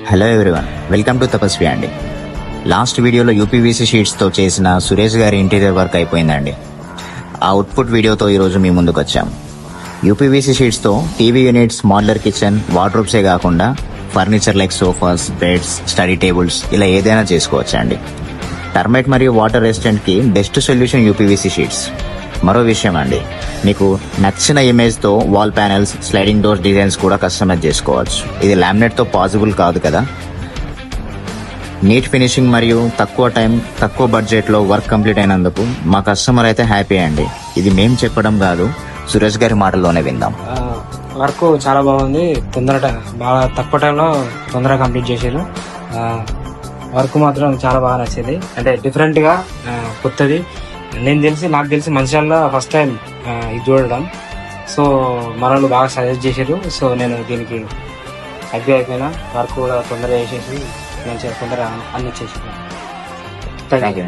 Hello everyone, welcome to తపస్వి అండి. Last వీడియోలో UPVC షీట్స్తో చేసిన సురేష్ గారి ఇంటీరియర్ వర్క్ అయిపోయిందండి. ఆ అవుట్పుట్ వీడియోతో ఈరోజు మీ ముందుకు వచ్చాము. యూపీవీసీ షీట్స్తో టీవీ యూనిట్స్, మాడ్యులర్ కిచెన్, వార్డ్రోబ్సే కాకుండా furniture like sofas, beds, study tables ఇలా ఏదైనా చేసుకోవచ్చండి. టర్మైట్ మరియు వాటర్ రెసిస్టెంట్కి బెస్ట్ సొల్యూషన్ యూపీవీసీ షీట్స్. మరో విషయం అండి, మీకు నచ్చిన ఇమేజ్తో wall panels, sliding door designs కూడా కస్టమైజ్ చేసుకోవచ్చు. ఇది లామినేట్తో పాసిబుల్ కాదు కదా. నీట్ ఫినిషింగ్ మరియు తక్కువ టైం, తక్కువ బడ్జెట్లో వర్క్ కంప్లీట్ అయినందుకు మా కస్టమర్ అయితే హ్యాపీ అండి. ఇది మేం చెప్పడం కాదు, సురేష్ గారి మాటల్లోనే విందాం. వర్క్ చాలా బాగుంది. బాగా తక్కువ టైంలో తొందరగా కంప్లీట్ చేశారు. వర్క్ మాత్రం చాలా బాగా నచ్చింది. అంటే డిఫరెంట్ గా కొత్తది. నాకు తెలిసి మంచిర్యాలలో ఫస్ట్ టైం ఇది చూడడం. సో మనల్ని బాగా సజెస్ట్ చేశారు. సో నేను దీనికి హ్యాపీ అయిపోయినా. వర్క్ కూడా తొందరగా చేసేసి మంచిగా తొందరగా అన్ని చేసి థ్యాంక్ యూ.